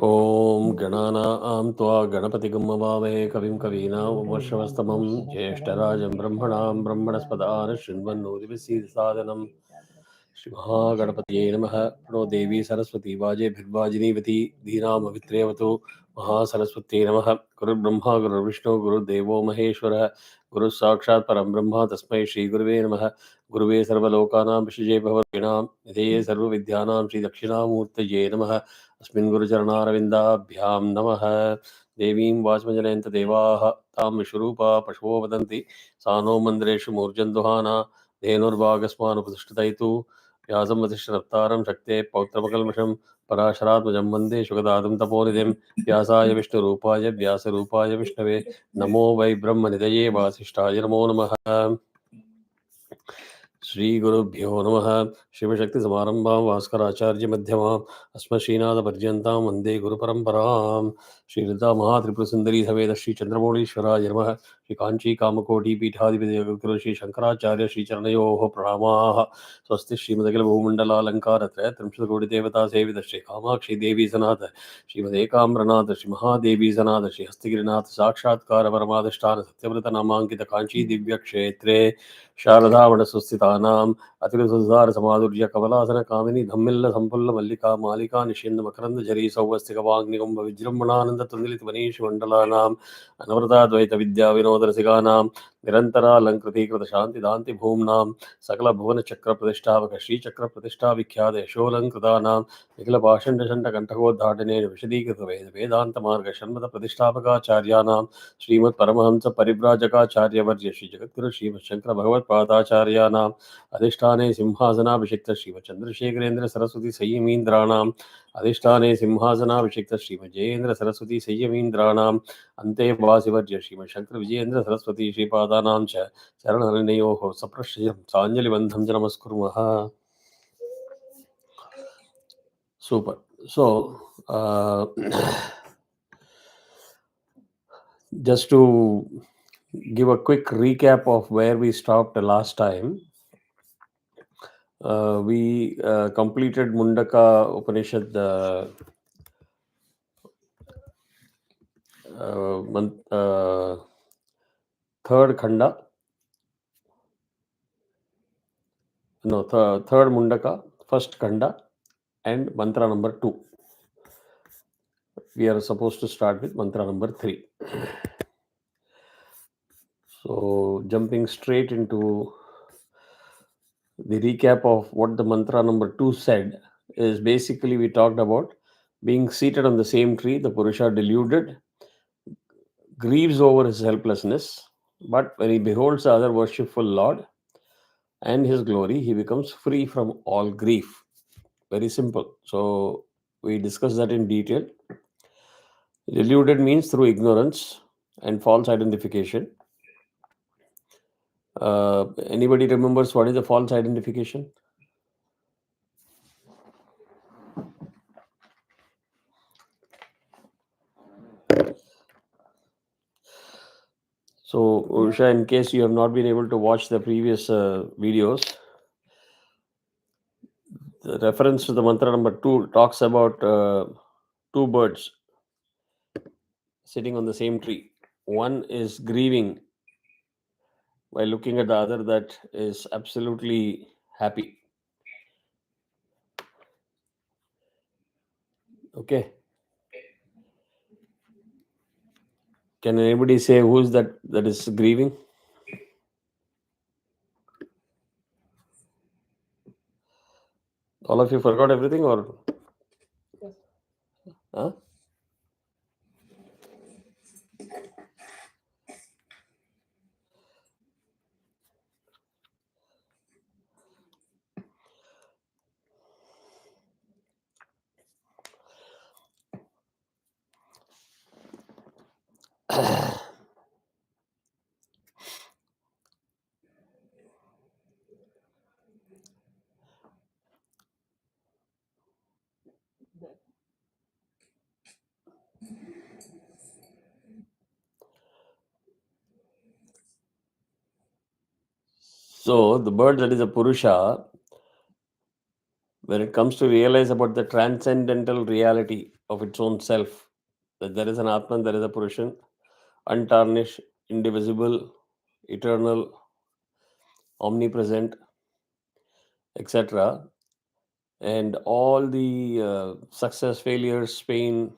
ॐ गणानां त्वा गणपतिगं वावहे कविं कवीनामुपमश्रवस्तमं ज्येष्ठराजं ब्रह्मणां ब्रह्मणस्पदान शृण्वन्नोदिभिस्सीदसादनं श्रीमहागणपतये नमः। प्रणो देवी सरस्वती वाजेभिर्वाजिनीवती धीनामवित्रेवतु महासरस्वत्यै नमः। गुरुर्ब्रह्मा गुरुर्विष्णु गुरुर्देवो महेश्वरः गुरुः साक्षात् परं ब्रह्म तस्मै श्रीगुरुवे नमः। गुरुवे सर्वलोकानां विषये भवतीनां निधेये सर्वविद्यानां श्रीदक्षिणामूर्तये नमः। अस्मिन् गुरुचरणारविन्दाभ्यां नमः। देवीं वाचमजनयन्त देवाः तां विश्वरूपा पशवो वदन्ति सा नो मन्दिरेषु मूर्जन्दुहाना धेनुर्भागस्मानुपतिष्ठितैतु व्यासं वसिष्ठनप्तारं शक्ते पौत्रमकल्मषं पराशरात्मजं वन्दे शुगदादं तपोनिधिं व्यासाय विष्णुरूपाय व्यासरूपाय विष्णवे नमो वै ब्रह्मनिधये वासिष्ठाय नमो नमः। श्रीगुरुभ्यो नमः। शिवशक्तिसमारम्भां भास्कराचार्यमध्यमाम् अस्मश्रीनाथपर्यन्तां वन्दे गुरुपरम्परां। श्रीलतामहात्रिपुरसुन्दरी समेत श्रीचन्द्रमौळीश्वराय नमः। श्रीकाञ्चीकामकोटिपीठाधिपति श्रीशङ्कराचार्य श्रीचरणयोः प्रणामाः। स्वस्ति श्रीमदखिलभूमण्डलालङ्कारत्रय त्रिंशत्कोटिदेवता सेवित श्रीकामाक्षी देवी सनाथ श्रीमदेकाम्रनाथ श्रीमहादेवी सनाथ श्रीहस्तिगिरिनाथ साक्षात्कार परमाधिष्ठान सत्यव्रतनामाङ्कित काञ्ची दिव्यक्षेत्रे शारदावनसुस्थितानाम् अतिरसुधारसमाधुर्य कमलासन कामिनी धम्मिल्ल सम्पुल्ल मल्लिका मालिका निषिन्द मकरन्द झरी सौवस्तिकवाग्निकुम्भ विजृम्भणानन्द तुन्दिलित मण्डलानाम् अनवरताद्वैत विद्या विनोदरसिकानां निरन्तरालङ्कृतीकृत शान्तिदान्ति भूम्नां सकलभुवनचक्र प्रतिष्ठापक श्रीचक्र प्रतिष्ठा विख्यात यशोलङ्कृतानां निखिलपाषण्डषण्डकण्ठकोद्घाटनेन विशदीकृत वेदान्तमार्ग षण्मत प्रतिष्ठापकाचार्याणां श्रीमत्परमहंस परिव्राजकाचार्यवर्य श्री जगद्गुरु श्रीमच्छंकर भगवत्पादाचार्याणाम् अधिष्ठाने सिंहासनाभिषिक्त श्रीमच्चंद्रशेखरेन्द्र सरस्वती संयमीन्द्राणाम् अधिष्ठाने सिंहासनाभिषिक्त श्रीमज्जयेन्द्र सरस्वती संयमीन्द्राणाम् अन्ते वासिवर्य श्रीमच्छंकर विजयेन्द्र सरस्वती श्रीपादानां च चरणहरणयोः सप्रश्रयं साञ्जलिबन्धं च नमस्कुर्मः. Super. So, just to give a quick recap of where we stopped last time, we completed Mundaka Upanishad third Khanda. No, third Mundaka, first Khanda, and mantra number 2. We are supposed to start with mantra number 3. So, jumping straight into the recap of what the mantra number 2 said is basically we talked about being seated on the same tree. The Purusha deluded grieves over his helplessness, but when he beholds the other worshipful Lord and his glory, he becomes free from all grief. Very simple. So we discussed that in detail. Deluded means through ignorance and false identification. Anybody remembers what is the false identification? So, Usha, in case you have not been able to watch the previous videos, the reference to the mantra number 2 talks about two birds sitting on the same tree. One is grieving while looking at the other that is absolutely happy. Okay. Can anybody say who is that is grieving? All of you forgot everything or? Huh? So the bird that is a Purusha, when it comes to realize about the transcendental reality of its own self. That there is an Atman, there is a Purushan, untarnished, indivisible, eternal, omnipresent, etc. And all the success, failures, pain,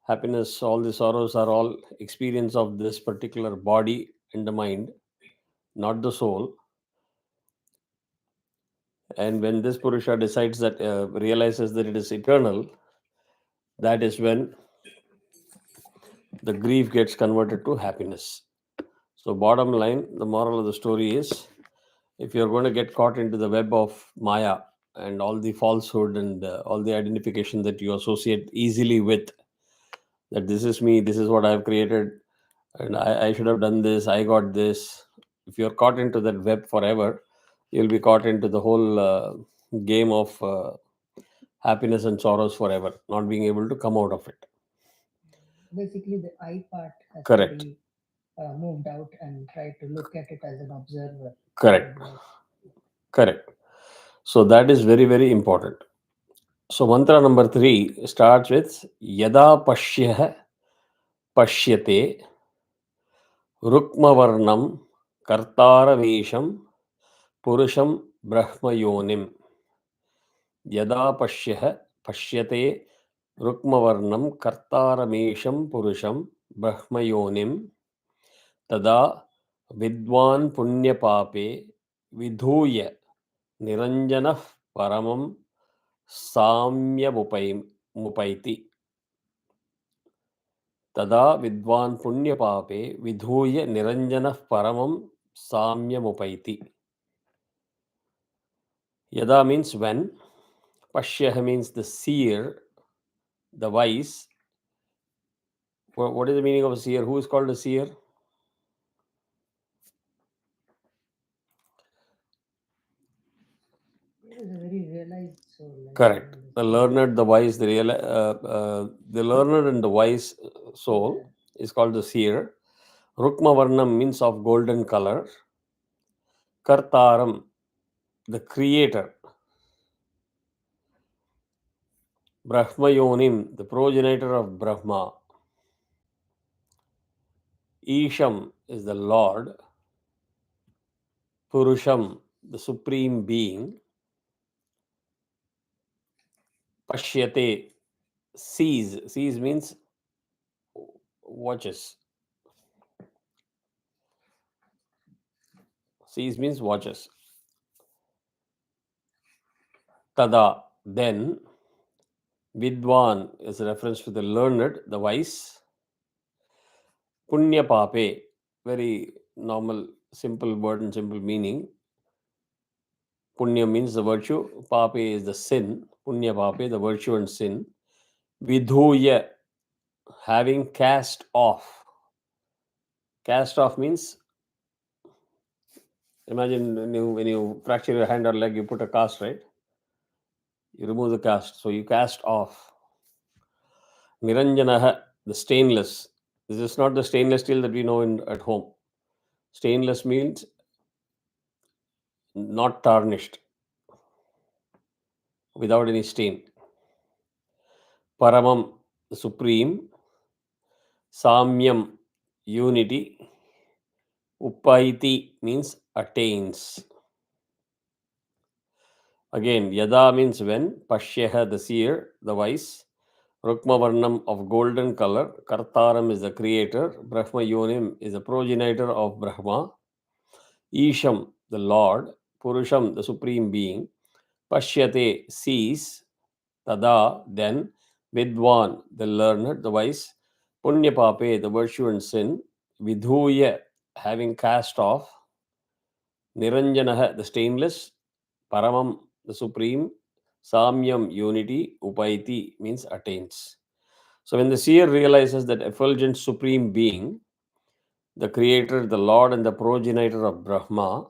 happiness, all the sorrows are all experience of this particular body and the mind, not the soul. And when this Purusha decides that, realizes that it is eternal, that is when the grief gets converted to happiness. So, bottom line, the moral of the story is, if you're going to get caught into the web of Maya and all the falsehood and all the identification that you associate easily with, that this is me, this is what I've created, and I should have done this, I got this. If you're caught into that web forever, you'll be caught into the whole game of happiness and sorrows forever, not being able to come out of it. Basically, the I part has to Correct. be moved out and try to look at it as an observer. Correct. And Correct. So that is very, very important. So mantra number 3 starts with Yada Pashyah Pashyate Rukmavarnam Kartaravesham Purusham Brahmayonim. Yada Pashyate Rukmavarnam Kartaramesham Purusham Brahmayonim Tada Vidwan Punyapape Vidhuya Niranjanah Paramam Samya Mupaiti. Tada Vidwan Punyapape Vidhuya Niranjanah Paramam Samya Mupaiti. Yada means when, Pashyah means the seer, the wise. What is the meaning of a seer? Who is called a seer? it is a very realized soul. Correct. The The soul. learned, the wise, the learned and the wise soul is called the seer. Rukma Varnam means of golden color. Kartaram, the creator. Brahmayonim, the progenitor of Brahma. Isham is the Lord. Purusham, the supreme being. Pashyate, sees. Sees means watches. Sees means watches. Tada, then. Vidwan is a reference to the learned, the wise. Punya pape, very normal, simple word and simple meaning. Punya means the virtue, pape is the sin. Punya pape, the virtue and sin. Vidhuya, having cast off. Cast off means, imagine when you fracture your hand or leg, you put a cast, right? You remove the cast, so you cast off. Niranjanaha, the stainless. This is not the stainless steel that we know at home. Stainless means not tarnished, without any stain. Paramam, the supreme. Samyam, unity. Upaiti means attains. Again, yada means when. Pashyaha, the seer, the wise. Rukmavarnam, of golden color. Kartaram is the creator. Brahma Yonim is the progenitor of Brahma. Isham, the Lord. Purusham, the supreme being. Pashyate, sees. Tada, then. Vidwan, the learned, the wise. Punyapape, the virtue and sin. Vidhuya, having cast off. Niranjanaha, the stainless. Paramam, the supreme. Samyam, unity. Upaiti means attains. So when the seer realizes that effulgent supreme being, the creator, the Lord, and the progenitor of Brahma,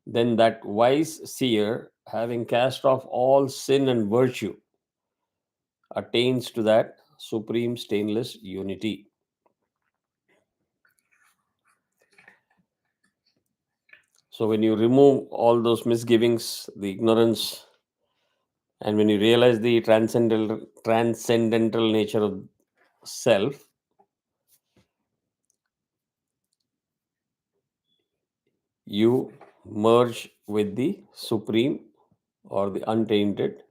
then that wise seer, having cast off all sin and virtue, attains to that supreme stainless unity. So when you remove all those misgivings, the ignorance, And when you realize the transcendental nature of self, you merge with the supreme or the untainted.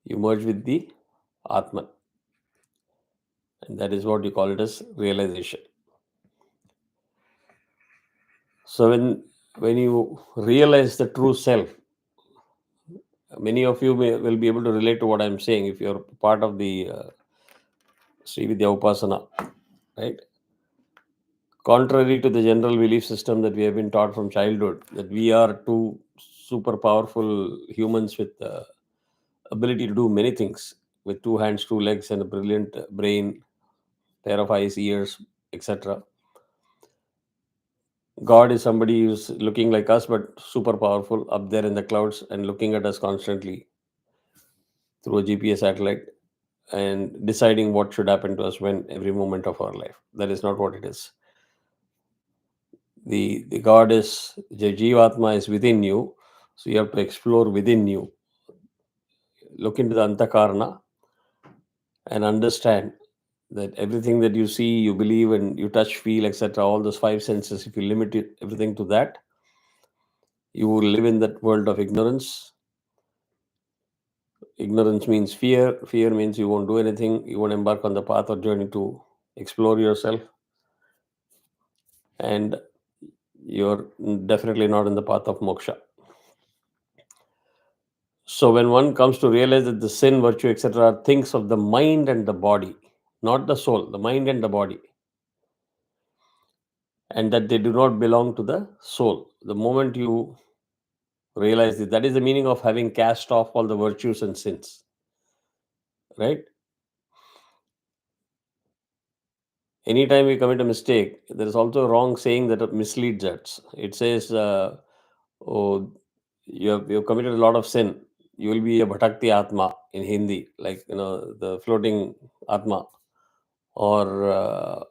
You merge with the Atman, and that is what you call it as realization. So when you realize the true self, many of you will be able to relate to what I'm saying if you're part of the Sri Vidya Upasana, right? Contrary to the general belief system that we have been taught from childhood, that we are two super powerful humans with ability to do many things with two hands, two legs, and a brilliant brain, pair of eyes, ears, etc. God is somebody who's looking like us but super powerful up there in the clouds and looking at us constantly through a GPS satellite and deciding what should happen to us when every moment of our life. That is not what it is. The God is the Jivatma is within you, so you have to explore within you, look into the Antakarna, and understand that everything that you see, you believe, and you touch, feel, etc., all those five senses, if you limit it, everything to that, you will live in that world of ignorance. Ignorance means fear. Fear means you won't do anything. You won't embark on the path or journey to explore yourself. And you're definitely not in the path of moksha. So when one comes to realize that the sin, virtue, etc., are things of the mind and the body, not the soul, the mind and the body, and that they do not belong to the soul. The moment you realize this, that is the meaning of having cast off all the virtues and sins, right? Anytime we commit a mistake, there is also a wrong saying that misleads us. It says, "Oh, you have committed a lot of sin. You will be a bhatakti atma in Hindi, like the floating atma, or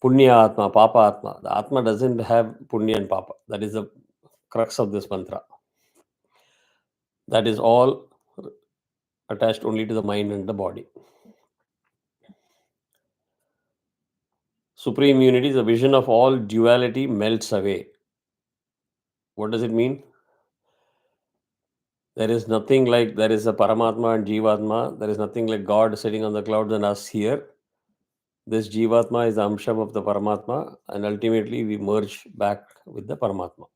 punya atma, papa atma. The atma doesn't have punya and papa. That is the crux of this mantra. That is all attached only to the mind and the body. Supreme unity, the vision of all duality melts away. What does it mean? There is nothing like there is a Paramatma and Jivatma. There is nothing like God sitting on the clouds and us here. This Jivatma is the Amsham of the Paramatma, and ultimately we merge back with the Paramatma.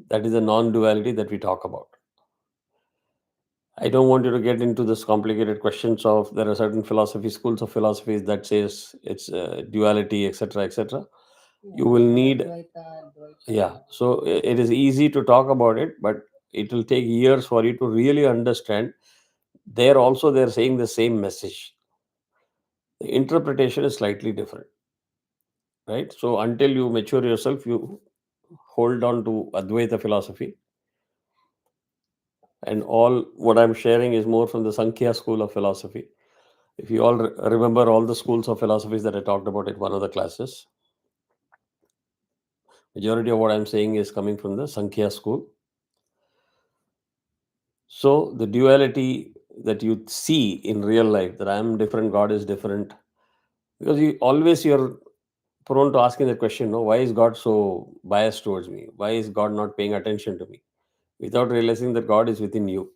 That is the non duality that we talk about. I don't want you to get into this complicated questions of there are certain philosophy, schools of philosophies that says it's duality, etc., etc. You will need, Advaita, yeah. Advaita. So it is easy to talk about it, but it will take years for you to really understand. There also they're saying the same message. The interpretation is slightly different, right? So until you mature yourself, you hold on to Advaita philosophy, and all what I'm sharing is more from the Sankhya school of philosophy. If you all remember all the schools of philosophies that I talked about in one of the classes, majority of what I'm saying is coming from the Sankhya school. So the duality that you see in real life, that I am different, God is different, because you're prone to asking the question, no, why is God so biased towards me? Why is God not paying attention to me? Without realizing that God is within you,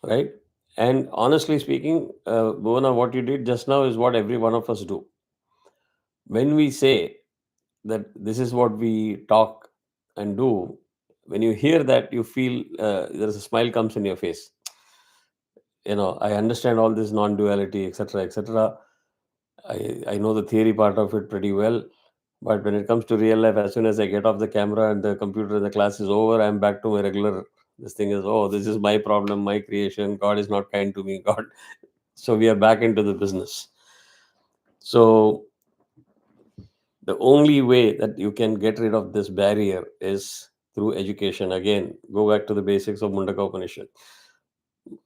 right? And honestly speaking, Bhuvana, what you did just now is what every one of us do. When we say that this is what we talk and do, when you hear that, you feel there's a smile comes in your face. I understand all this non-duality, etc., etc. I know the theory part of it pretty well, but when it comes to real life, as soon as I get off the camera and the computer, the class is over, I'm back to my regular. This thing is, oh, this is my problem, my creation. God is not kind to me. God. So we are back into the business. So the only way that you can get rid of this barrier is through education. Again, go back to the basics of Mundaka Upanishat.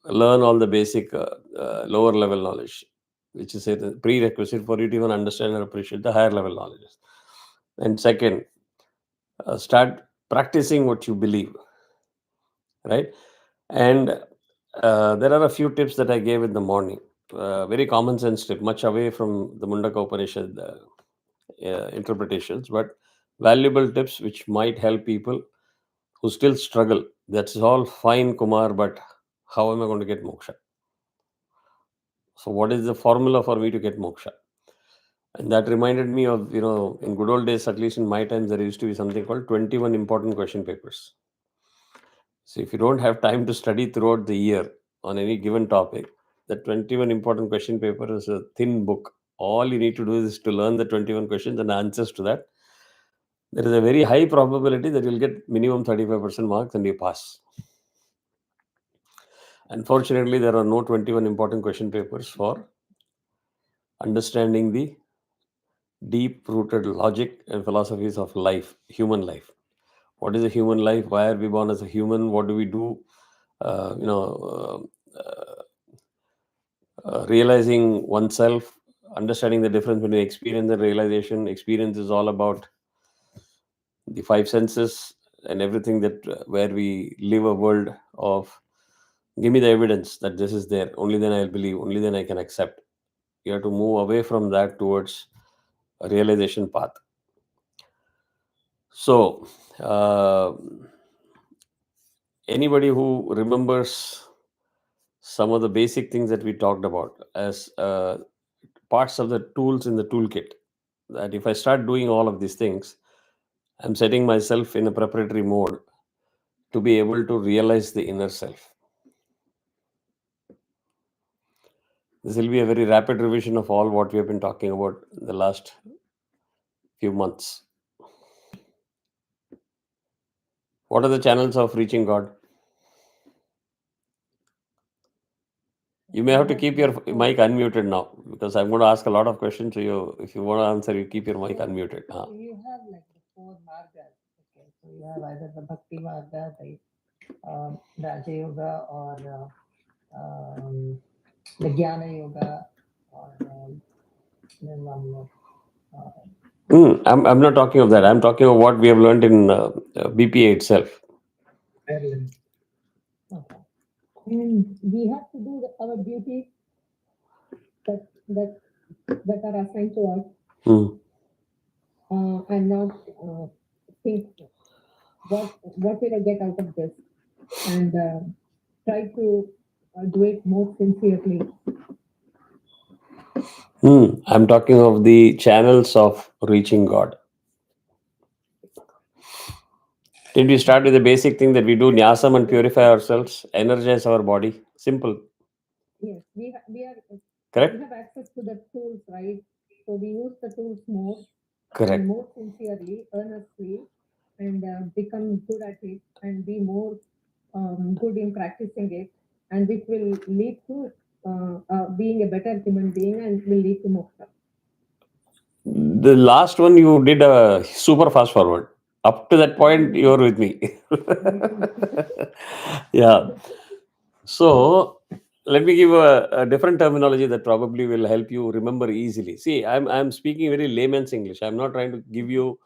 Learn all the basic lower level knowledge, which is a prerequisite for you to even understand and appreciate the higher level knowledge. And second, start practicing what you believe, right? And there are a few tips that I gave in the morning. Very common sense tip, much away from the Mundaka Upanishad interpretations, but valuable tips which might help people who still struggle. That's all fine, Kumar, but how am I going to get moksha? So, what is the formula for me to get moksha? And that reminded me of, in good old days, at least in my times, there used to be something called 21 important question papers. So, if you don't have time to study throughout the year on any given topic, the 21 important question paper is a thin book. All you need to do is to learn the 21 questions and answers to that. There is a very high probability that you'll get minimum 35% marks and you pass. Unfortunately, there are no 21 important question papers for understanding the deep rooted logic and philosophies of life, human life. What is a human life? Why are we born as a human? What do we do? Uh, you know, Realizing oneself, understanding the difference between experience and realization. Experience is all about the five senses and everything that where we live a world of give me the evidence that this is there. Only then I'll believe. Only then I can accept. You have to move away from that towards a realization path. So, anybody who remembers some of the basic things that we talked about as parts of the tools in the toolkit, that if I start doing all of these things, I'm setting myself in a preparatory mode to be able to realize the inner self. This will be a very rapid revision of all what we have been talking about in the last few months. What are the channels of reaching God? You may have to keep your mic unmuted now because I'm going to ask a lot of questions to you. If you want to answer, you keep your mic unmuted. So you have like the four margas. Okay, so you have either the Bhakti Marga, the Raja Yoga, or the Jnana Yoga, or then one more. I'm not talking of that. I'm talking of what we have learned in BPA itself. Ireland. Okay. And we have to do our duties that that that are assigned to us, and not think what will I get out of this, and try to do it more sincerely. I'm talking of the channels of reaching God. Did we start with the basic thing that we do nyasam and purify ourselves, energize our body? Simple. Yes, we are Correct? we have access to the tools, right? So we use the tools more Correct. and more sincerely, earnestly, and become good at it and be more good in practicing it, and which will lead to being a better human being and will lead to moksha. The last one you did a super fast forward. Up to that point, you're with me. Yeah. So let me give a different terminology that probably will help you remember easily. See, I'm speaking very layman's English. I'm not trying to give you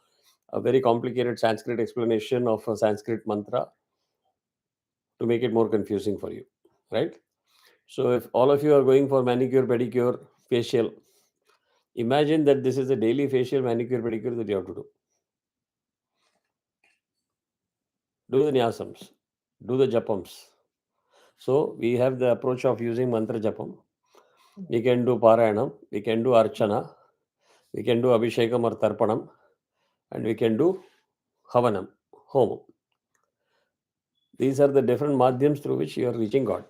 a very complicated Sanskrit explanation of a Sanskrit mantra to make it more confusing for you, right? So if all of you are going for manicure, pedicure, facial, imagine that this is a daily facial, manicure, pedicure that you have to do. Do the nyasams, do the japams. So we have the approach of using mantra japam. We can do parayanam, we can do archana, we can do abhishekam or tarpanam, and we can do havanam, home. These are the different madhyams through which you are reaching God.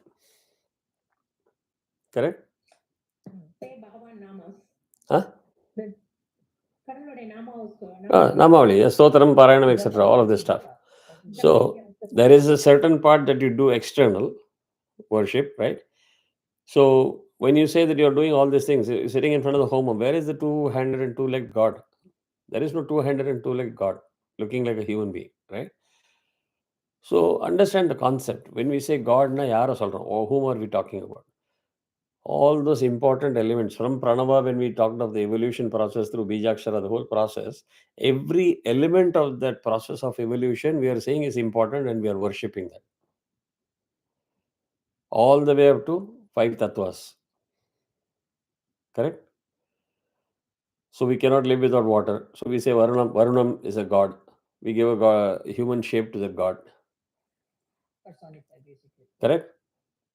Correct? Say Bhagavan Namas. Huh? The Kadalode Namas. Namavali, Stotram, Parayanam, etc. All of this stuff. So there is a certain part that you do external worship, right? So when you say that you're doing all these things, you're sitting in front of the home, where is the two-handed and two-legged God? There is no two-handed and two-legged God looking like a human being, right? So understand the concept. When we say God, na yara solron, or whom are we talking about? All those important elements from Pranava, when we talked of the evolution process through Bijakshara, the whole process, every element of that process of evolution we are saying is important and we are worshipping that. All the way up to five tattvas. Correct? So we cannot live without water. So we say Varunam, Varunam is a god. We give a human shape to the god. Personify basically. Correct?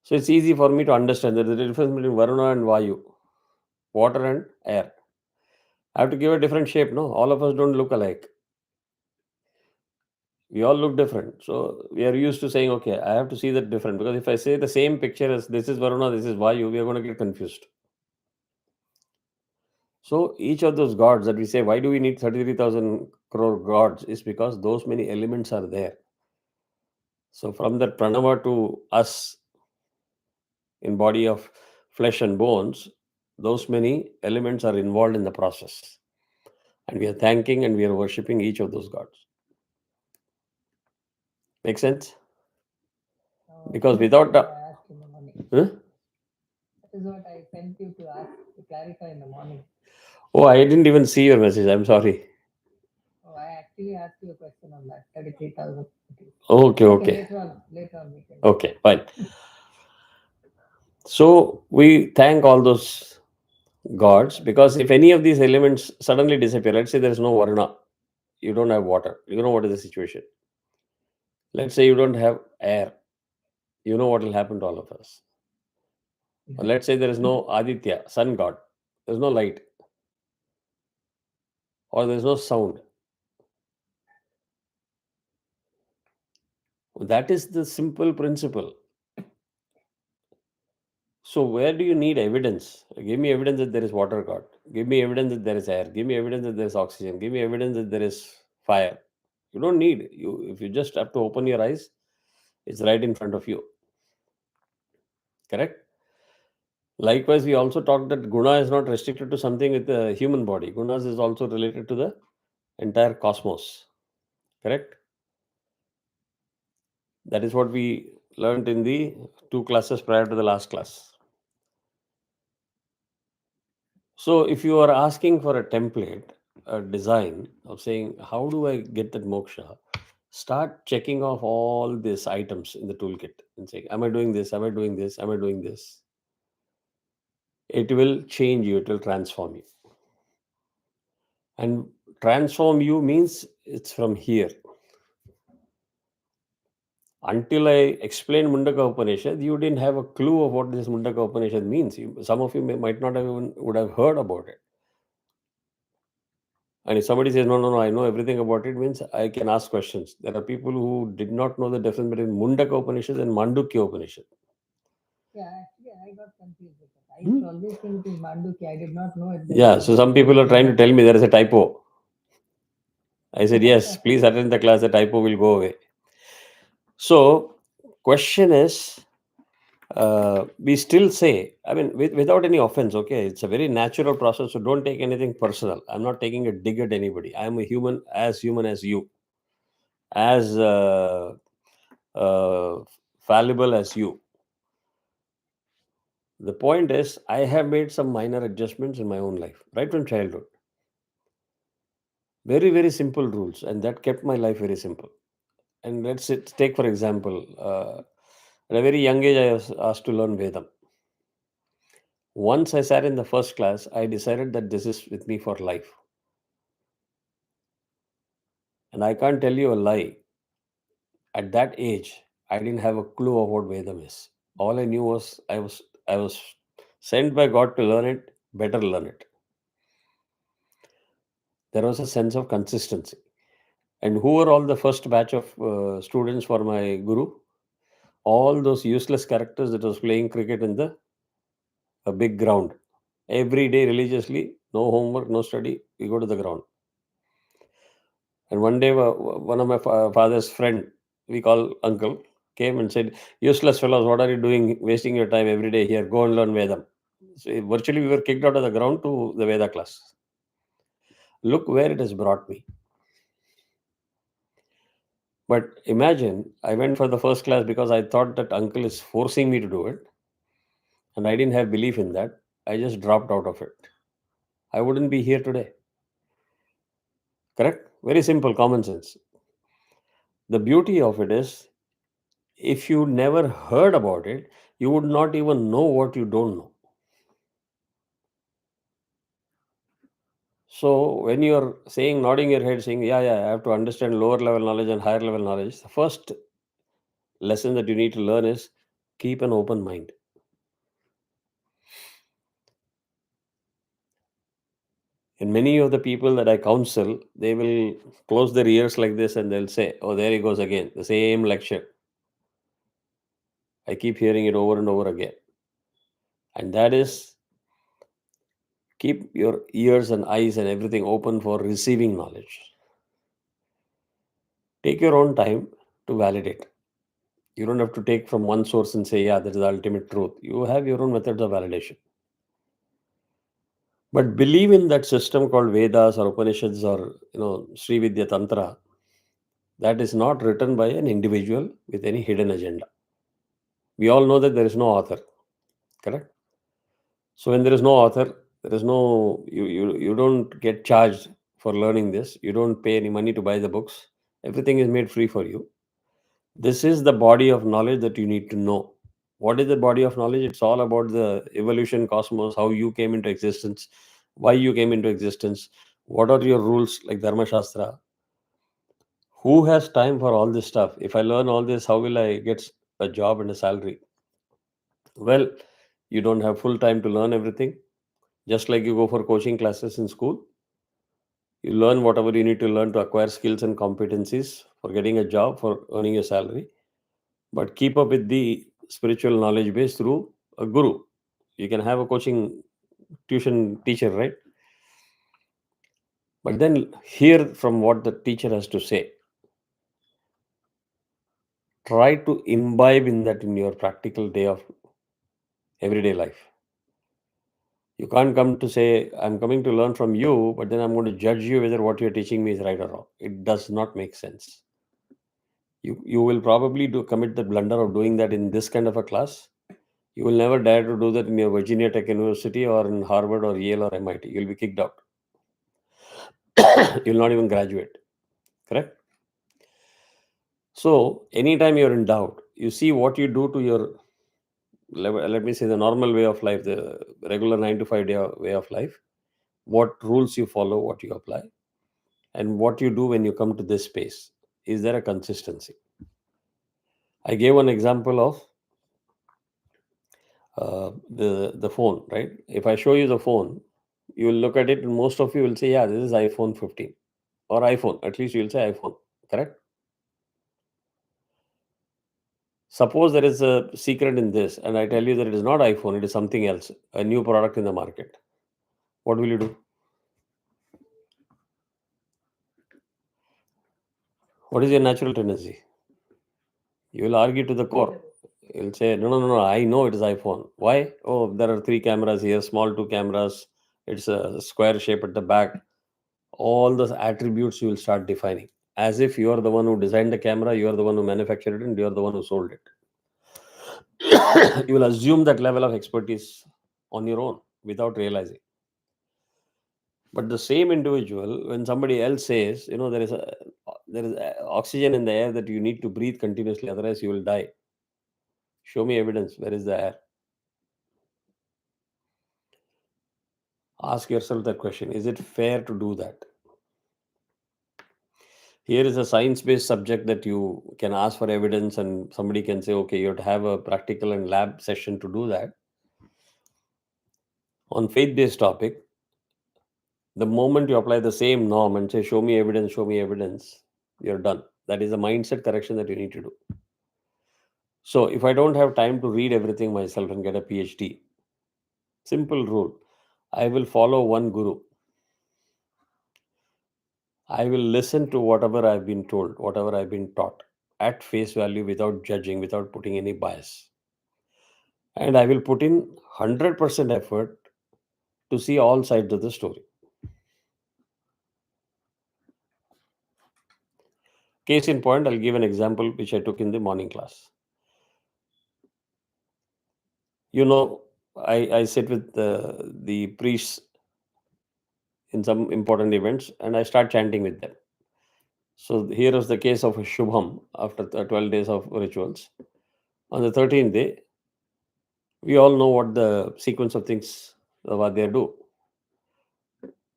So it's easy for me to understand that there is a difference between Varuna and Vayu, water and air. I have to give a different shape, no? All of us don't look alike. We all look different. So we are used to saying, okay, I have to see that different. Because if I say the same picture as this is Varuna, this is Vayu, we are going to get confused. So each of those gods that we say, why do we need 33,000 crore gods, is because those many elements are there. So from that pranava to us in body of flesh and bones, those many elements are involved in the process. And we are thanking and we are worshipping each of those gods. Make sense? Because without I the... asked in the morning. Huh? That is what I sent you to ask to clarify in the morning. Oh, I didn't even see your message. I'm sorry. Oh, I actually asked you a question on that 33,000. Okay, okay. Later on we can. Okay, fine. So we thank all those gods because if any of these elements suddenly disappear, let's say there is no Varuna, you don't have water, you know what is the situation. Let's say you don't have air, you know what will happen to all of us. Or let's say there is no Aditya, sun god, there's no light, or there's no sound. That is the simple principle. So where do you need evidence? Give me evidence that there is water god. Give me evidence that there is air. Give me evidence that there is oxygen. Give me evidence that there is fire. You don't need. You if you just have to open your eyes, it's right in front of you. Correct? Likewise, we also talked that guna is not restricted to something with the human body. Gunas is also related to the entire cosmos. Correct? That is what we learned in the two classes prior to the last class. So if you are asking for a template, a design of saying, how do I get that moksha? Start checking off all these items in the toolkit and saying, am I doing this? Am I doing this? Am I doing this? It will change you, it will transform you. And transform you means it's from here. Until I explained Mundaka Upanishad, you didn't have a clue of what this Mundaka Upanishad means. Some of you might not have even would have heard about it. And if somebody says, no, no, no, I know everything about it, means I can ask questions. There are people who did not know the difference between Mundaka Upanishad and Mandukya Upanishad. Yeah, actually, I got confused with it. I used to always think it is Mandukya. I did not know it. Yeah, so some people are trying to tell me there is a typo. I said, yes, please attend the class, the typo will go away. So, question is, we still say, I mean, without any offense, okay, it's a very natural process, so don't take anything personal. I'm not taking a dig at anybody. I'm a human as you, as fallible as you. The point is, I have made some minor adjustments in my own life, right from childhood. Very, very simple rules, and that kept my life very simple. And take, for example, at a very young age, I was asked to learn Vedam. Once I sat in the first class, I decided that this is with me for life. And I can't tell you a lie. At that age, I didn't have a clue of what Vedam is. All I knew was I was sent by God to learn it, better learn it. There was a sense of consistency. And who were all the first batch of students for my guru? All those useless characters that was playing cricket in the a big ground. Every day religiously, no homework, no study, we go to the ground. And one day, one of my father's friend, we call uncle, came and said, useless fellows, what are you doing, wasting your time every day here? Go and learn Vedam. So virtually, we were kicked out of the ground to the Veda class. Look where it has brought me. But imagine, I went for the first class because I thought that uncle is forcing me to do it. and I didn't have belief in that, I just dropped out of it. I wouldn't be here today. Correct? Very simple, common sense. The beauty of it is, if you never heard about it, you would not even know what you don't know. So when you're saying, nodding your head, saying, yeah, I have to understand lower level knowledge and higher level knowledge, the first lesson that you need to learn is keep an open mind. And many of the people that I counsel, they will close their ears like this and they'll say, oh, there he goes again, the same lecture. I keep hearing it over and over again. And that is, keep your ears and eyes and everything open for receiving knowledge. Take your own time to validate. You don't have to take from one source and say, yeah, that is the ultimate truth. You have your own methods of validation. But believe in that system called Vedas or Upanishads or Sri Vidya Tantra, that is not written by an individual with any hidden agenda. We all know that there is no author, correct? So when there is no author, there is no you don't get charged for learning this. You don't pay any money to buy the books. Everything is made free for you. This is the body of knowledge that you need to know. What is the body of knowledge? It's all about the evolution, cosmos, how you came into existence, why you came into existence, what are your rules like Dharma Shastra. Who has time for all this stuff? If I learn all this, how will I get a job and a salary? Well, you don't have full time to learn everything. Just like you go for coaching classes in school, you learn whatever you need to learn to acquire skills and competencies for getting a job, for earning a salary. But keep up with the spiritual knowledge base through a guru. You can have a coaching tuition teacher, right? But then hear from what the teacher has to say. Try to imbibe in that in your practical day of everyday life. You can't come to say, I'm coming to learn from you, but then I'm going to judge you whether what you're teaching me is right or wrong. It does not make sense. You will probably commit the blunder of doing that in this kind of a class. You will never dare to do that in your Virginia Tech University or in Harvard or Yale or MIT. You'll be kicked out. You'll not even graduate. Correct? So anytime you're in doubt, you see what you do to your, let me say, the normal way of life, the regular 9 to 5 day way of life, what rules you follow, what you apply, and what you do when you come to this space. Is there a consistency? I gave one example of the phone, right? If I show you the phone, you will look at it and most of you will say, yeah, this is iPhone 15 or iPhone. At least you will say iPhone, correct? Suppose there is a secret in this and I tell you that it is not iPhone, it is something else, a new product in the market. What will you do? What is your natural tendency? You will argue to the core. You'll say, no, I know it is iPhone. Why? Oh, there are 3 cameras here, small 2 cameras. It's a square shape at the back. All those attributes you will start defining. As if you are the one who designed the camera, you are the one who manufactured it, and you are the one who sold it. You will assume that level of expertise on your own without realizing. But the same individual, when somebody else says, there is oxygen in the air that you need to breathe continuously, otherwise you will die. Show me evidence. Where is the air? Ask yourself that question. Is it fair to do that? Here is a science-based subject that you can ask for evidence, and somebody can say, okay, you have to have a practical and lab session to do that. On faith-based topic, the moment you apply the same norm and say, show me evidence, you're done. That is a mindset correction that you need to do. So if I don't have time to read everything myself and get a PhD, simple rule, I will follow one guru. I will listen to whatever I've been told, whatever I've been taught at face value without judging, without putting any bias. And I will put in 100% effort to see all sides of the story. Case in point, I'll give an example which I took in the morning class. You know, I sit with the priests in some important events and I start chanting with them. So here is the case of a Shubham after 12 days of rituals. On the 13th day, we all know what the sequence of things what they do.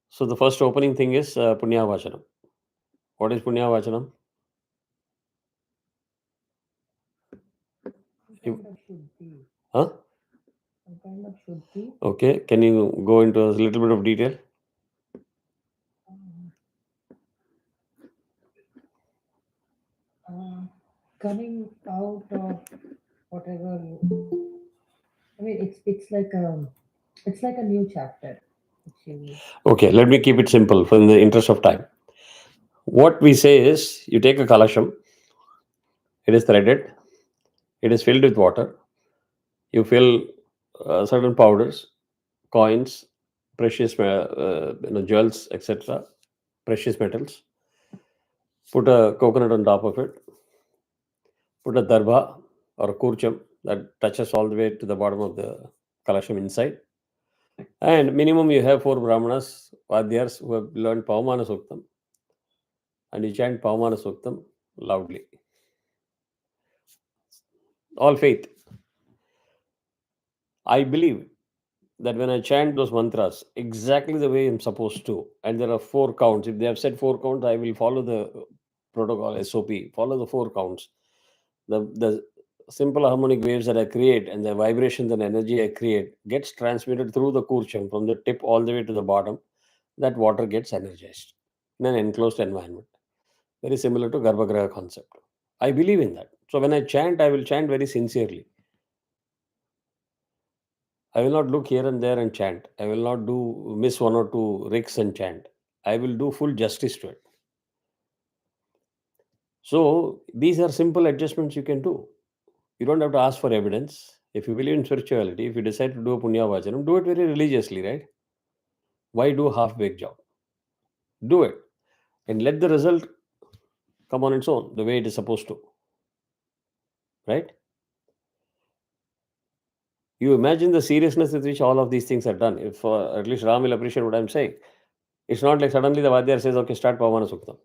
So the first opening thing is Punya Vachanam. What is Punya Vachanam? Some kind of shuddhi. Huh? Some kind of shuddhi. Okay, can you go into a little bit of detail? Um, Coming out of whatever. I mean, it's like a new chapter. Which you, Okay, let me keep it simple for in the interest of time. What we say is you take a kalasham, it is threaded, it is filled with water, you fill certain powders, coins, precious jewels, etc., precious metals, put a coconut on top of it, put a darbha or a kurcham that touches all the way to the bottom of the kalasham inside. And minimum you have 4 brahmanas, vadhyas who have learned Pavamana Suktam, and you chant Pavamana Suktam loudly. All faith. I believe that when I chant those mantras exactly the way I'm supposed to, and there are 4 counts, if they have said 4 counts, I will follow the protocol SOP, follow the 4 counts. The simple harmonic waves that I create and the vibrations and energy I create gets transmitted through the kurcham from the tip all the way to the bottom. That water gets energized in an enclosed environment. Very similar to Garbhagriha concept. I believe in that. So when I chant, I will chant very sincerely. I will not look here and there and chant. I will not do miss 1 or 2 ricks and chant. I will do full justice to it. So these are simple adjustments you can do. You don't have to ask for evidence. If you believe in spirituality, if you decide to do a punya vajanam, do it very religiously, right? Why do a half-baked job? Do it and let the result come on its own, the way it is supposed to, right? You imagine the seriousness with which all of these things are done. If at least Ram will appreciate what I'm saying. It's not like suddenly the Vadyar says, okay, start Pavana Suktam.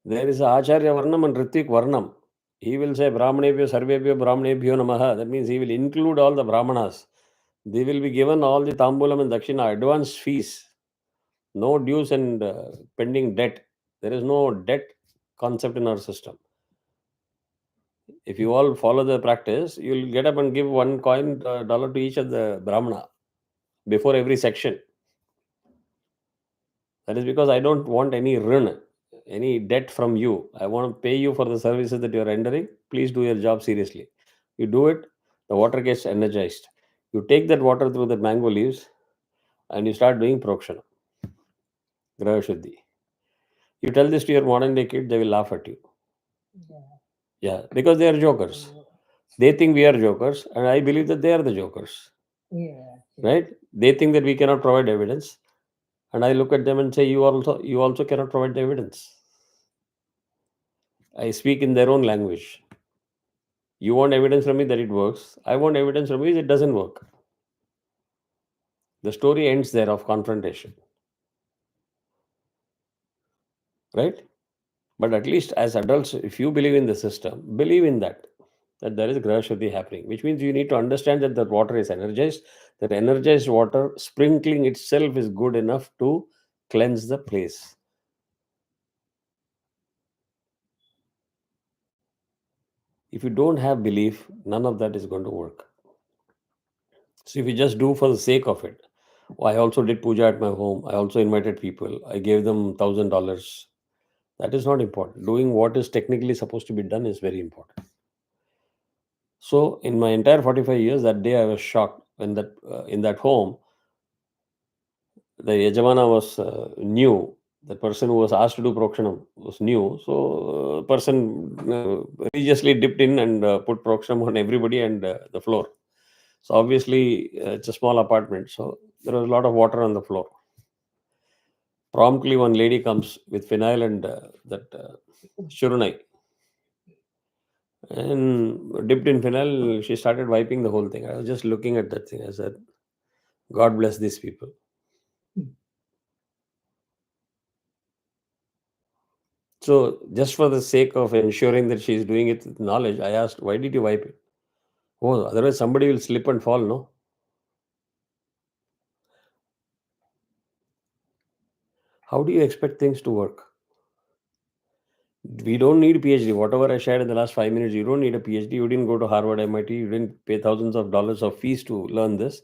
There is a Acharya Varnam and Ritvik Varnam. He will say Brahmanebhyo Sarvebhyo Brahmanebhyo Namaha. That means he will include all the Brahmanas. They will be given all the Tambulam and Dakshina, advance fees. No dues and pending debt. There is no debt concept in our system. If you all follow the practice, you'll get up and give 1 coin, dollar to each of the Brahmana before every section. That is because I don't want any run, any debt from you. I want to pay you for the services that you're rendering. Please do your job seriously. You do it, the water gets energized. You take that water through the mango leaves and you start doing prokshana, graha shuddhi. You tell this to your modern day kid, they will laugh at you. yeah. Yeah, because they are jokers. They think we are jokers, and I believe that they are the jokers. Yeah. Right? They think that we cannot provide evidence. And I look at them and say, you also cannot provide the evidence. I speak in their own language. You want evidence from me that it works. I want evidence from you that it doesn't work. The story ends there of confrontation. Right? But at least as adults, if you believe in the system, believe in that there is Graha Shuddhi happening, which means you need to understand that the water is energized. That energized water sprinkling itself is good enough to cleanse the place. If you don't have belief, none of that is going to work. So if you just do for the sake of it, I also did puja at my home. I also invited people. I gave them $1,000. That is not important. Doing what is technically supposed to be done is very important. So in my entire 45 years, that day I was shocked when that in that home, the Yajamana was new. The person who was asked to do prokshanam was new. So person religiously dipped in and put prokshanam on everybody and the floor. So obviously it's a small apartment. So there was a lot of water on the floor. Promptly one lady comes with phenyl and that shurunai. and dipped in phenyl. She started wiping the whole thing. I was just looking at that thing. I said, God bless these people. So, just for the sake of ensuring that she's doing it with knowledge, I asked, why did you wipe it? Oh, otherwise somebody will slip and fall, no? How do you expect things to work? We don't need a PhD. Whatever I shared in the last 5 minutes, you don't need a PhD. You didn't go to Harvard, MIT. You didn't pay thousands of dollars of fees to learn this.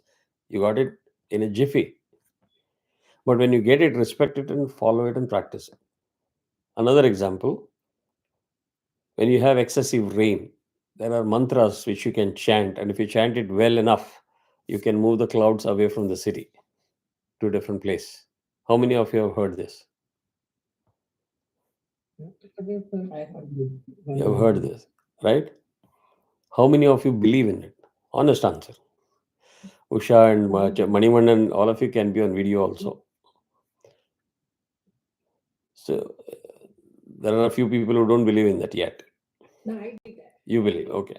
You got it in a jiffy. But when you get it, respect it and follow it and practice it. Another example, when you have excessive rain, there are mantras which you can chant. And if you chant it well enough, you can move the clouds away from the city to a different place. How many of you have heard this? You have heard this, right? How many of you believe in it? Honest answer. Usha and Manimandan, all of you can be on video also. So there are a few people who don't believe in that yet. No, I did that. You believe, okay.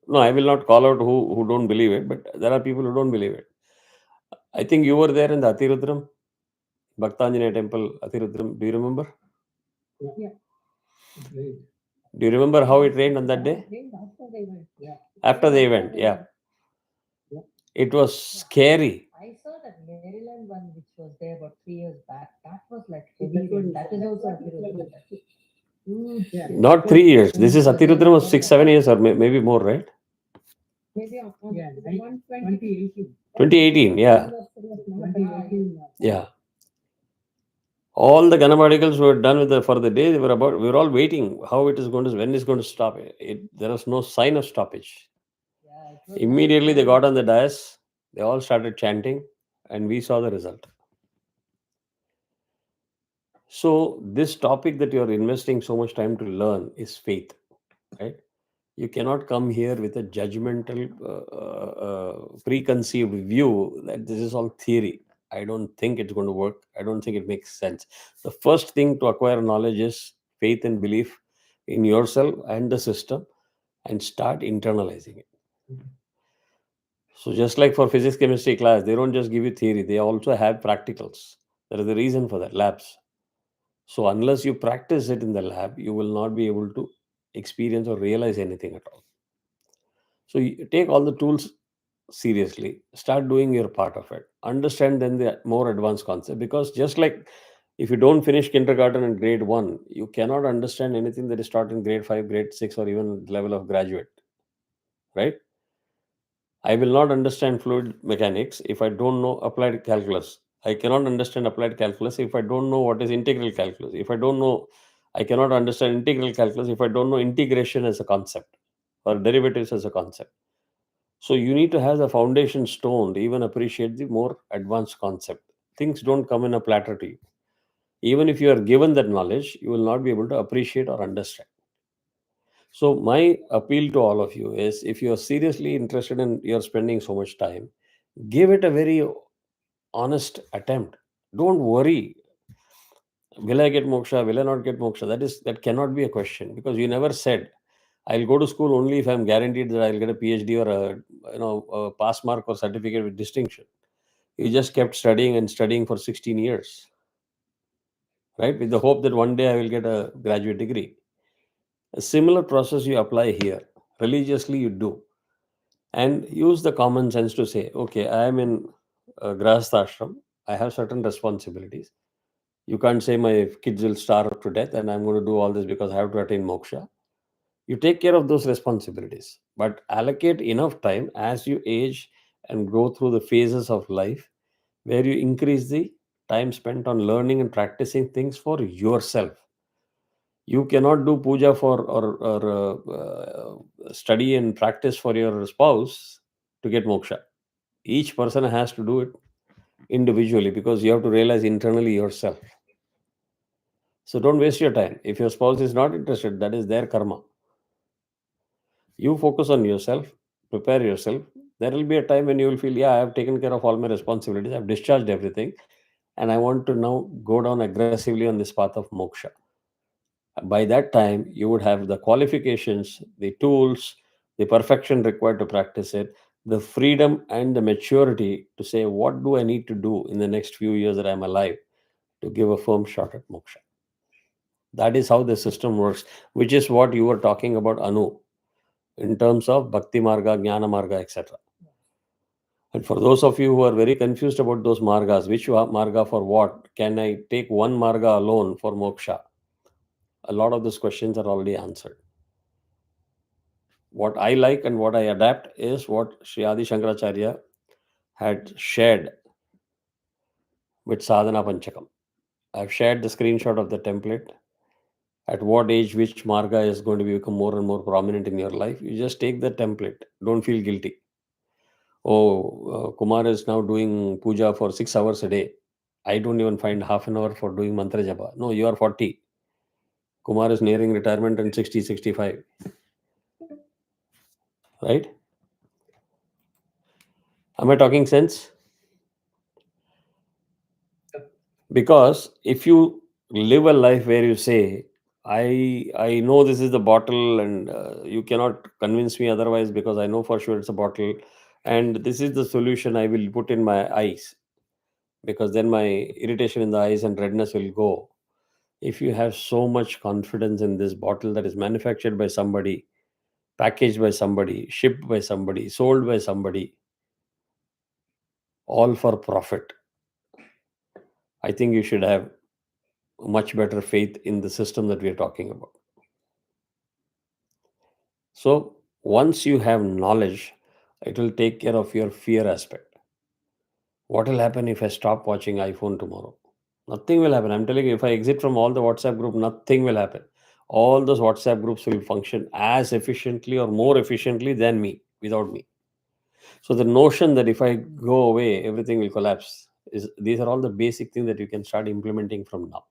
No, I will not call out who don't believe it, but there are people who don't believe it. I think you were there in the Atirudram, Bhaktanjana temple, Atirudram. Do you remember? Yeah. Do you remember how it rained on that day? After the event. Yeah. After the event, yeah. It was scary. I saw that Maryland one which was there about 3 years back. That was like heavy rain. That is also Atirudram. Not 3 years. This is Atirudram was 6-7 years or maybe more, right? Maybe on 2018. 2018, yeah. 2018. Yeah. All the Ghana particles were done with for the day. We were all waiting how it is going to, when it's going to stop. There was no sign of stoppage. Yeah, Immediately they got on the dais. They all started chanting, and we saw the result. So this topic that you are investing so much time to learn is faith, right? You cannot come here with a judgmental, preconceived view that this is all theory. I don't think it's going to work. I don't think it makes sense. The first thing to acquire knowledge is faith and belief in yourself and the system, and start internalizing it. So just like for physics, chemistry class, they don't just give you theory, they also have practicals. There is a reason for that, labs. So unless you practice it in the lab, you will not be able to experience or realize anything at all. So you take all the tools seriously, start doing your part of it. Understand then the more advanced concept, because just like if you don't finish kindergarten and grade 1, you cannot understand anything that is taught in grade 5, grade 6, or even level of graduate, right? I will not understand fluid mechanics if I don't know applied calculus. I cannot understand applied calculus if I don't know what is integral calculus. If I don't know, I cannot understand integral calculus if I don't know integration as a concept or derivatives as a concept. So you need to have the foundation stone to even appreciate the more advanced concept. Things don't come in a platter to you. Even if you are given that knowledge, you will not be able to appreciate or understand. So my appeal to all of you is, if you are seriously interested in you're spending so much time, give it a very honest attempt. Don't worry, will I get moksha, will I not get moksha? That cannot be a question, because you never said I'll go to school only if I'm guaranteed that I'll get a PhD or a pass mark or certificate with distinction. You just kept studying and studying for 16 years, right? With the hope that one day I will get a graduate degree. A similar process you apply here. Religiously, you do. And use the common sense to say, okay, I am in Grahastha ashram. I have certain responsibilities. You can't say my kids will starve to death and I'm going to do all this because I have to attain moksha. You take care of those responsibilities, but allocate enough time as you age and go through the phases of life where you increase the time spent on learning and practicing things for yourself. You cannot do puja for or study and practice for your spouse to get moksha. Each person has to do it individually, because you have to realize internally yourself. So don't waste your time. If your spouse is not interested, that is their karma. You focus on yourself, prepare yourself. There will be a time when you will feel, yeah, I have taken care of all my responsibilities, I've discharged everything, and I want to now go down aggressively on this path of moksha. By that time, you would have the qualifications, the tools, the perfection required to practice it, the freedom and the maturity to say, what do I need to do in the next few years that I'm alive to give a firm shot at moksha? That is how the system works, which is what you were talking about, Anu, in terms of Bhakti Marga, Jnana Marga, etc. And for those of you who are very confused about those margas, which marga for what? Can I take one marga alone for moksha? A lot of those questions are already answered. What I like and what I adapt is what Sri Adi Shankaracharya had shared with Sadhana Panchakam. I've shared the screenshot of the template. At what age which marga is going to become more and more prominent in your life, you just take the template. Don't feel guilty. Oh, Kumar is now doing puja for 6 hours a day. I don't even find half an hour for doing mantra japa. No, you are 40. Kumar is nearing retirement in 60, 65. Right? Am I talking sense? Because if you live a life where you say, I know this is the bottle and you cannot convince me otherwise because I know for sure it's a bottle and this is the solution I will put in my eyes because then my irritation in the eyes and redness will go. If you have so much confidence in this bottle that is manufactured by somebody, packaged by somebody, shipped by somebody, sold by somebody, all for profit, I think you should have much better faith in the system that we are talking about. So, once you have knowledge, it will take care of your fear aspect. What will happen if I stop watching iPhone tomorrow? Nothing will happen. I'm telling you, if I exit from all the WhatsApp group, nothing will happen. All those WhatsApp groups will function as efficiently or more efficiently than me, without me. So the notion that if I go away, everything will collapse is these are all the basic things that you can start implementing from now.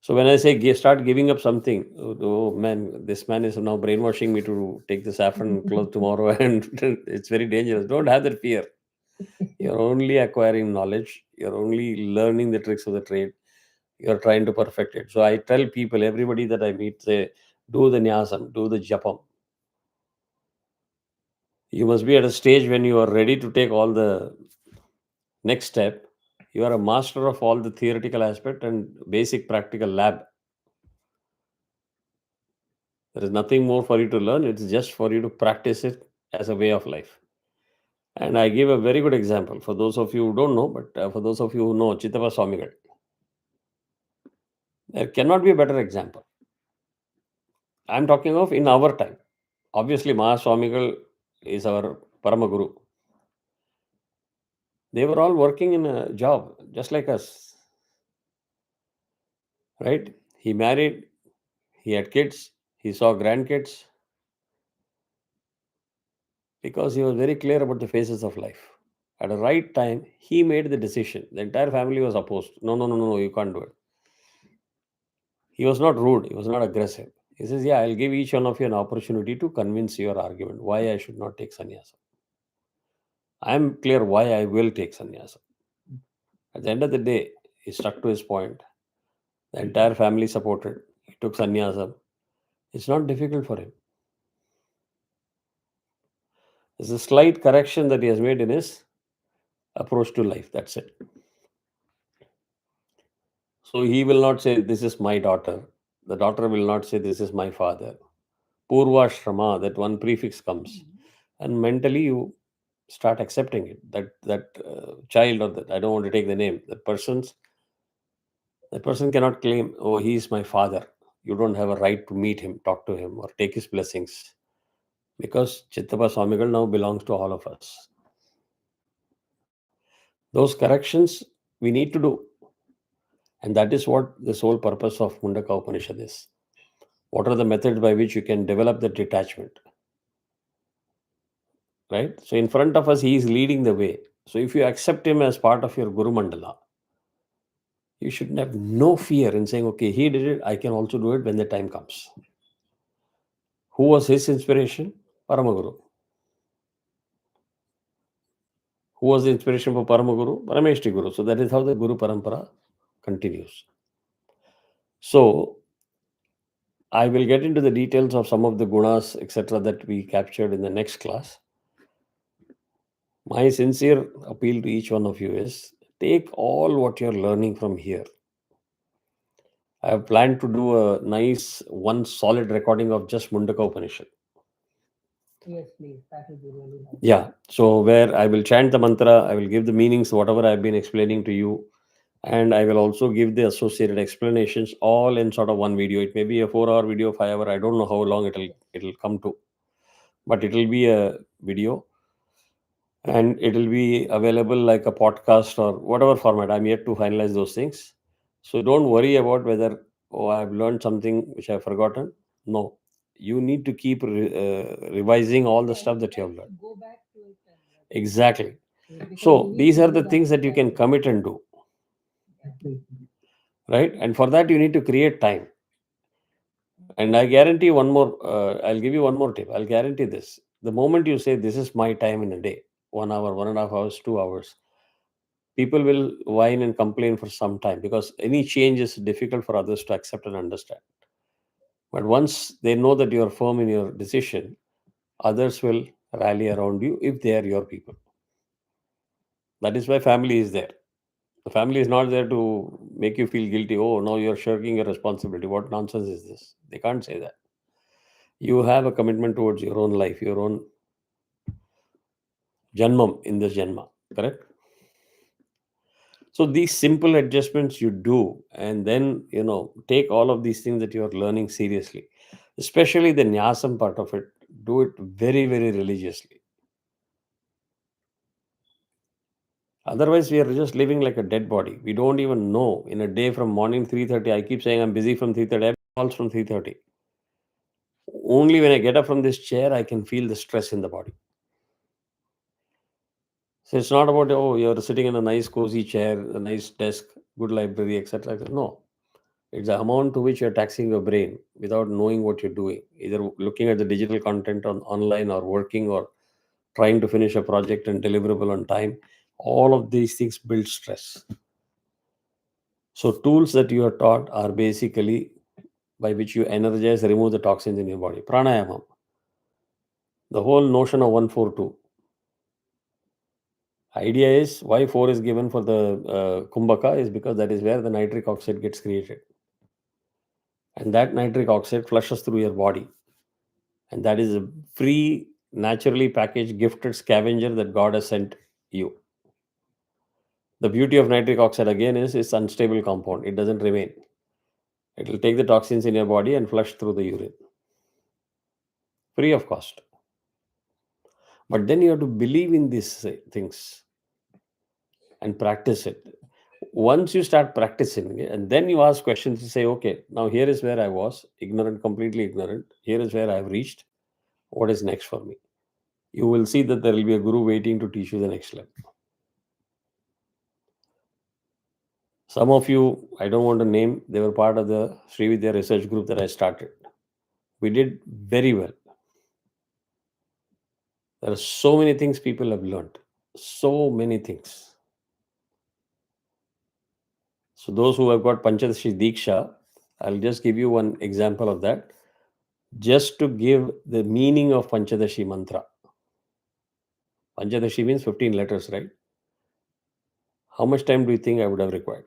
So when I say start giving up something, oh man, this man is now brainwashing me to take the saffron cloth tomorrow, and it's very dangerous. Don't have that fear. You're only acquiring knowledge. You're only learning the tricks of the trade. You're trying to perfect it. So I tell people, everybody that I meet, say, do the nyasam, do the japam. You must be at a stage when you are ready to take all the next step. You are a master of all the theoretical aspect and basic practical lab. There is nothing more for you to learn. It's just for you to practice it as a way of life. And I give a very good example for those of you who don't know, but for those of you who know Chittapa Swamigal. There cannot be a better example. I'm talking of in our time. Obviously, Mahaswamigal is our Paramaguru. They were all working in a job, just like us. Right? He married, he had kids, he saw grandkids, because he was very clear about the phases of life. At the right time, he made the decision. The entire family was opposed. No, no, no, no, no, you can't do it. He was not rude, he was not aggressive. He says, yeah, I'll give each one of you an opportunity to convince your argument why I should not take sannyasa. I'm clear why I will take sannyasa. At the end of the day, he stuck to his point. The entire family supported. He took sannyasa. It's not difficult for him. There's a slight correction that he has made in his approach to life. That's it. So he will not say, this is my daughter. The daughter will not say, this is my father. Purva Shrama, that one prefix comes. And mentally you start accepting it. That child, or that, I don't want to take the name, that person cannot claim, oh, he is my father. You don't have a right to meet him, talk to him, or take his blessings. Because Chittapa Swamigal now belongs to all of us. Those corrections we need to do. And that is what the sole purpose of Mundaka Upanishad is. What are the methods by which you can develop the detachment? Right? So in front of us, he is leading the way. So if you accept him as part of your Guru Mandala, you should have no fear in saying, okay, he did it, I can also do it when the time comes. Who was his inspiration? Paramaguru. Who was the inspiration for Paramaguru? Parameshti Guru. So that is how the Guru Parampara continues. So I will get into the details of some of the gunas, etc., that we captured in the next class. My sincere appeal to each one of you is take all what you're learning from here. I have planned to do a nice one solid recording of just Mundaka Upanishad. Yes, please. That would be really nice. Yeah. So where I will chant the mantra, I will give the meanings, whatever I've been explaining to you, and I will also give the associated explanations all in sort of one video. It may be a 4 hour video, 5 hour. I don't know how long it'll come to, but it'll be a video, and it'll be available like a podcast or whatever format. I'm yet to finalize those things. So don't worry about whether, oh, I've learned something which I've forgotten. No, you need to keep revising all the Yeah, stuff we that you have like to learned. go back to it and Exactly. because we So need these to are do the that things that you can regularly. commit and do, Yeah. right? And for that, you need to create time. And I guarantee one more, I'll give you one more tip. I'll guarantee this. The moment you say, this is my time in a day, 1 hour, 1.5 hours, 2 hours, people will whine and complain for some time because any change is difficult for others to accept and understand. But once they know that you are firm in your decision, others will rally around you if they are your people. That is why family is there. The family is not there to make you feel guilty. Oh, now you're shirking your responsibility. What nonsense is this? They can't say that. You have a commitment towards your own life, your own janmam in this janma, correct? So these simple adjustments you do, and then take all of these things that you are learning seriously, especially the nyasam part of it. Do it very, very religiously. Otherwise, we are just living like a dead body. We don't even know. In a day from morning 3:30, I keep saying I'm busy from 3:30. I have calls from 3:30. Only when I get up from this chair, I can feel the stress in the body. So it's not about, oh, you're sitting in a nice cozy chair, a nice desk, good library, etc. No, it's the amount to which you're taxing your brain without knowing what you're doing, either looking at the digital content on online or working or trying to finish a project and deliverable on time. All of these things build stress. So tools that you are taught are basically by which you energize, remove the toxins in your body. Pranayama, the whole notion of 142. Idea is why 4 is given for the kumbhaka is because that is where the nitric oxide gets created. And that nitric oxide flushes through your body. And that is a free, naturally packaged, gifted scavenger that God has sent you. The beauty of nitric oxide again is it's unstable compound. It doesn't remain. It will take the toxins in your body and flush through the urine. Free of cost. But then you have to believe in these things and practice it. Once you start practicing it, and then you ask questions, you say, okay, now here is where I was, ignorant, completely ignorant. Here is where I have reached. What is next for me? You will see that there will be a guru waiting to teach you the next level. Some of you, I don't want to name, they were part of the Srividya research group that I started. We did very well. There are so many things people have learned. So many things. So those who have got Panchadashi Diksha, I'll just give you one example of that. Just to give the meaning of Panchadashi mantra. Panchadashi means 15 letters, right? How much time do you think I would have required?